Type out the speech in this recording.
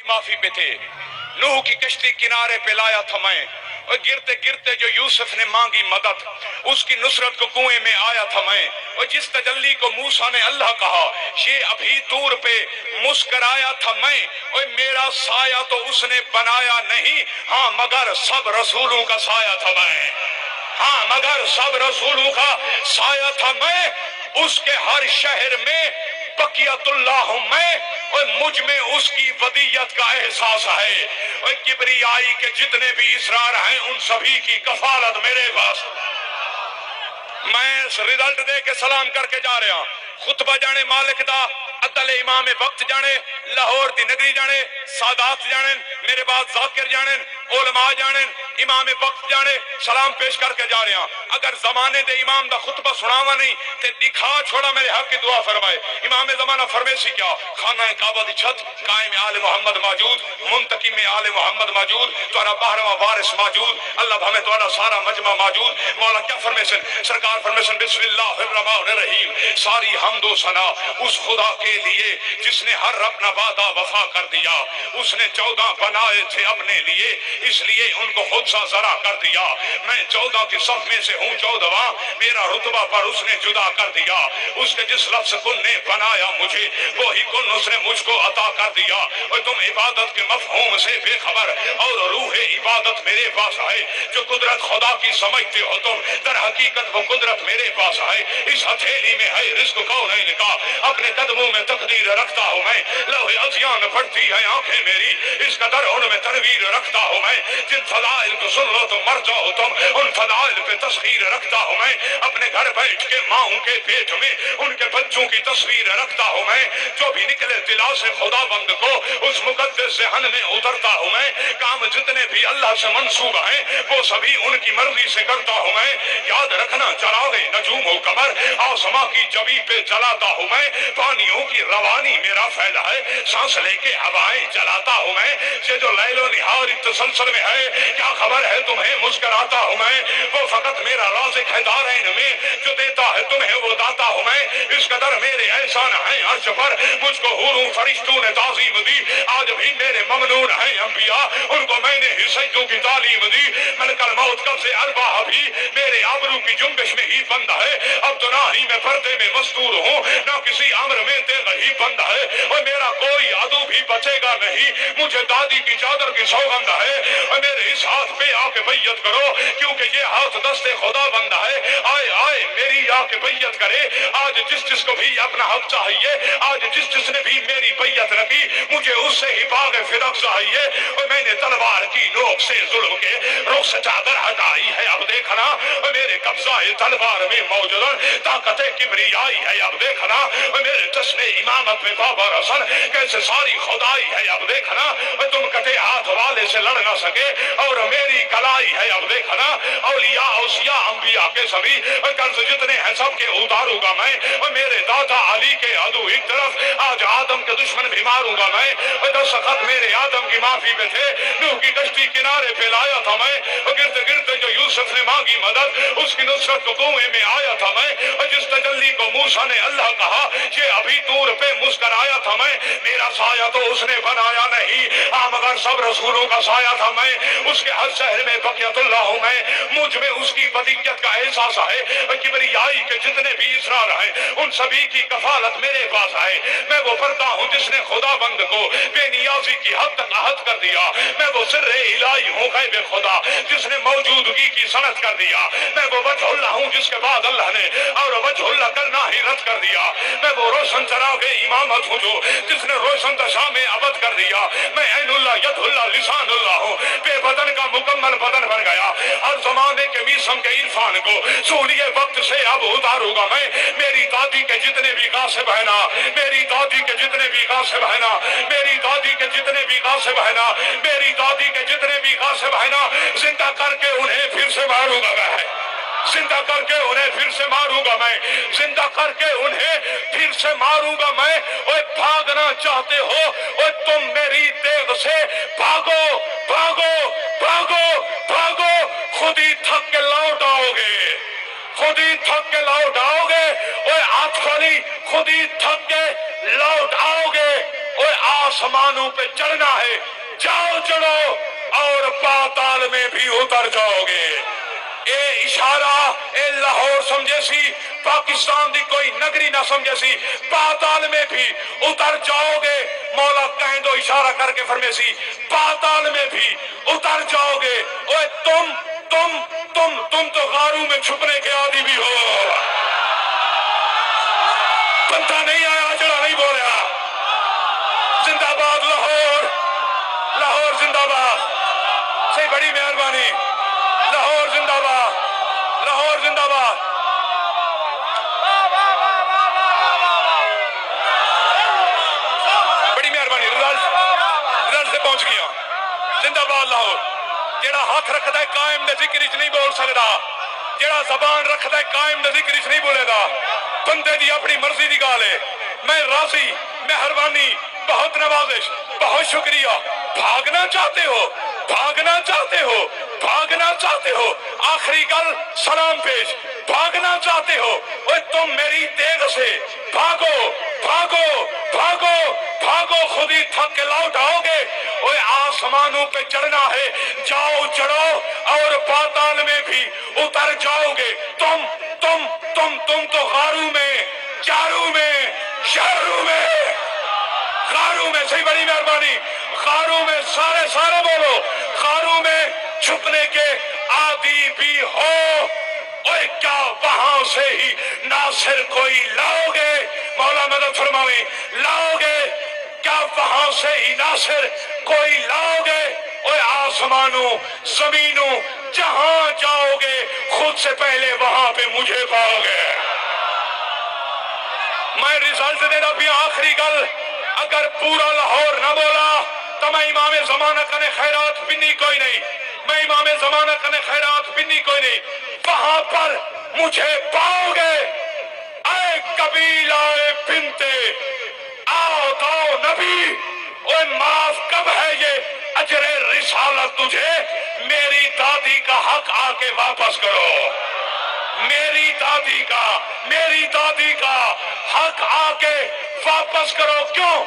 معافی پہ تھے، نوح کی کشتی کنارے پہ لایا تھا میں، اور گرتے گرتے جو یوسف نے مانگی مدد، اس کی نصرت کو کنویں میں آیا تھا میں، اور جس تجلی کو موسیٰ نے اللہ کہا یہ ابھی طور پہ مسکرایا تھا میں، اور میرا سایہ تو اس نے بنایا نہیں، ہاں مگر سب رسولوں کا سایہ تھا میں، ہاں مگر سب رسولوں کا سایہ تھا میں، اس کے ہر شہر میں بقیت اللہ ہوں میں، اور مجھ میں اس کی ودیت کا احساس ہے، اور کبریائی کے جتنے بھی اسرار ہیں ان سبھی کی کفالت میرے پاس۔ میں رزلٹ دے کے سلام کر کے جا رہا، خطبہ جانے مالک دا، عدل امام وقت جانے، لاہور دی نگری جانے، سادات جانے، میرے بعد ذاکر جانے، علماء جانے، امام وقت جانے، سلام پیش کر کے جا رہے ہیں۔ اگر زمانے دے امام دا خطبہ سناوا نہیں تے دکھا چھوڑا میرے حق کی دعا فرمائے۔ امام زمانہ فرمیسی کیا، خانہ کعبہ دی چھت قائم آل محمد موجود، منتقم آل محمد موجود، تورا باہرواں وارث موجود، اللہ ہمیں تورا سارا مجمع موجود۔ مولا کیا فرمیسن؟ سرکار فرمیسن بسم اللہ الرحمن الرحیم، ساری حمد و ثنا اس خدا کے لیے جس نے ہر اپنا وعدہ وفا کر دیا، اس نے 14 بنائے تھے اپنے لیے، اس لیے ان کو خود سا ذرا کر دیا، میں 14 کی صف میں سے ہوں 14واں، میرا رتبہ پر اس نے جدا کر دیا، اس کے جس لفظ کن نے بنایا مجھے وہی کن اس نے مجھ کو عطا کر دیا، اور تم عبادت کے مفہوم سے بے خبر، اور روح عبادت میرے پاس ہے، جو قدرت خدا کی سمجھتے ہو تم، در حقیقت وہ قدرت میرے پاس ہے، اس ہتھیلی میں ہے رزق کونین کا، اپنے قدموں میں تقدیر رکھتا ہوں میں، لوح ازیان پڑھتی ہے آنکھیں میری، اس قدر ان میں تنویر رکھتا ہوں میں، جن فضائل کو سن لو تو مر جاؤ تم، ان فضائل پہ تسخیر رکھتا ہوں میں، اپنے گھر بیٹھ کے ماؤں کے پیٹ میں ان کے بچوں کی تصویر رکھتا ہوں میں، جو بھی نکلے دلا سے خدا بند کو اس مقدس ذہن میں اترتا ہوں میں، کام جتنے بھی اللہ سے منسوب ہیں وہ سبھی ان کی مرضی سے کرتا ہوں میں، یاد رکھنا چراغے نجوم و قمر آسماں کی جبی پہ چلاتا ہوں میں، پانیوں کی روانی میرا فیض ہے، سانس لے کے ہوائیں چلاتا ہوں میں، یہ جو لیل و نہار تسلسل میں ہے کیا خبر ہے تمہیں مسکراتا ہوں میں، وہ فقط میرا رازق ہے دارین میں، جو دیتا ہے تمہیں وہ داتا ہوں میں، اس قدر میرے احسان ہیں عرش پر، مجھ کو حوروں فرشتوں نے تعظیم دی، آج بھی میرے ممنون ہیں انبیاء، ان کو میں نے ہی سجدوں کی تعلیم دی، ملک الموت کب سے ارواح بھی میرے آبرو کی جنبش میں ہی بند ہے، اب تو نہ ہی میں پردے میں مستور ہوں، نہ کسی امر میں تیغ ہی بند ہے، اور میرا کوئی عدو بھی بچے گا نہیں، مجھے دادی کی چادر کی سوگند ہے، اور میرے اس ہاتھ پہ آ کے بیعت کرو، کیونکہ یہ ہاتھ دست خدا بند ہے، آئے آئے میری آ کے بیعت کرے، آج جس جس کو بھی اپنا حق چاہیے، آج جس جس نے بھی میری بیعت رکھی، مجھے اس سے ہی باغ فرق چاہیے، اور میں نے تلوار کی نوک سے ظلم کے رخ سے چادر ہٹائی ہے، اب دیکھنا، اور میرے قبضہ تلوار میں موجود طاقت کبریائی ہے، اب دیکھنا، اور میرے جشن امامت میں بابا رسن کیسے ساری خدائی ہے، اب دیکھنا، اور تم کٹے ہاتھ والے سے لڑ نہ سکے، اور میری کلائی ہے، اب دیکھنا، اولیاء اوصیاء انبیاء کے سبھی قرض جتنے ہیں سب کے اتاروں گا میں، اور میرے دادا علی کے عدو ایک طرف، آج آدم کے دشمن بھی ماروں گا میں، اور دستخط میرے آدم کی معافی پہ تھے، نوح کی کشتی کنارے پہ لایا تھا میں، اور گرتے گرتے جو یوسف نے مانگی مدد، اس کی نصرت کو کنویں میں آیا تھا میں، اور جس تجلی کو موسیٰ نے اللہ کہا یہ ابھی طور پہ مسکرایا تھا میں، میرا سایہ تو اس نے بنایا نہیں، مگر سب رسولوں کا سایہ تھا میں، اس کے ہر شہر میں بقیت اللہ ہوں میں، مجھ میں اس کی ودیت کا احساس ہے، اور کبریائی کے جتنے بھی اسرار ہیں ان سبھی کی کفالت میرے پاس ہے، میں وہ پڑھتا ہوں جس نے خدا بند کو بے نیازی کی حد تک احد کر دیا، میں وہ سر الہی ہوں غیب خدا جس نے موجودگی کی صنعت کر دیا، میں وہ وجہ اللہ ہوں جس کے بعد اللہ نے اور وجہ اللہ کرنا ہی رد کر دیا، میں وہ روشن چراغ امامت ہوں جو جس نے روشن دشا میں ابد کر دیا، میں عین اللہ ید اللہ لسان اللہ ہوں، بے بدن کا مکمل بدن بن گیا، ہر زمانے کے میسم کے عرفان کو سولیے وقت سے اب اتاروں گا میں، میری دادی کے جتنے بھی غاصب ہیں نا، میری دادی کے جتنے بھی غاصب ہیں نا، میری دادی کے جتنے بھی غاصب ہیں نا، میری دادی کے جتنے بھی غاصب ہیں نا، زندہ کر کے انہیں پھر سے ماروں گا میں، زندہ کر کے انہیں پھر سے ماروں گا میں، زندہ کر کے انہیں پھر سے ماروں گا میں، اوے بھاگنا چاہتے ہو اوے تم میری تیغ سے بھاگو بھاگو بھاگو بھاگو، خود ہی تھک کے لوٹ آؤ گے، خود ہی تھک کے لوٹ آؤ گے، اوے ہاتھ کھولی خود ہی تھک کے لوٹ آؤ گے، اور آسمانوں پہ چڑھنا ہے، جاؤ چڑھو اور پاتال میں بھی اتر جاؤ گے۔ اے اشارہ اے لاہور سمجھے سی، پاکستان دی کوئی نگری نہ سمجھے سی، پاتال میں بھی اتر جاؤ گے۔ مولا کہیں دو اشارہ کر کے فرمے سی، پاتال میں بھی اتر جاؤ گے۔ اوے تم تو غاروں میں چھپنے کے عادی بھی ہو۔ بندہ نہیں آیا، جڑا نہیں بولیا۔ زندہ باد لاہور، لاہور زندہ باد، سے بڑی مہربانی، لاہور زندہ باد، لاہور زندہ باد۔ بڑی مہربانی، رزلٹ سے پہنچ گیا۔ زندہ باد لاہور۔ جیڑا ہاتھ رکھتا ہے قائم دے ذکر وچ نہیں بول سکدا، جیڑا زبان رکھتا ہے قائم دے ذکر وچ نہیں بولے گا۔ بندے دی اپنی مرضی دی گال ہے۔ میں راضی، مہربانی، بہت نوازش، بہت شکریہ۔ بھاگنا چاہتے ہو، بھاگنا چاہتے ہو، بھاگنا چاہتے ہو، آخری گل سلام پیش، بھاگنا چاہتے ہو، اوے تم میری دیگ سے بھاگو بھاگو بھاگو بھاگو، خود ہی تھک کے لوٹ آؤ گے۔ اوے آسمانوں پہ چڑھنا ہے، جاؤ چڑھو اور پاتال میں بھی اتر جاؤ گے۔ تم تو غاروں میں، چاروں میں، شہروں میں، غاروں میں، صحیح بڑی مہربانی، غاروں میں، سارے بولو، غاروں میں چھپنے کے عادی بھی ہو۔ اور کیا وہاں سے ہی ناصر کوئی لاؤ گے؟ مولا مدد فرمائیں، لاؤ گے؟ کیا وہاں سے ہی ناصر کوئی لاؤ گے؟ اور آسمانوں زمینوں جہاں جاؤ گے خود سے پہلے وہاں پہ مجھے پاؤ گے۔ میں رزلٹ دینا بھی آخری گل، اگر پورا لاہور نہ بولا تو میں امام زمانہ کنے خیرات بنی کوئی نہیں، میں امام زمانہ کنے خیرات بنی کوئی نہیں، وہاں پر مجھے پاؤ گے۔ اے قبیلہ بنتے آؤ دو نبی، اوے معاف کب ہے یہ اجر رسالت تجھے؟ میری دادی کا حق آ کے واپس کرو، میری دادی کا حق آ کے واپس کرو۔ کیوں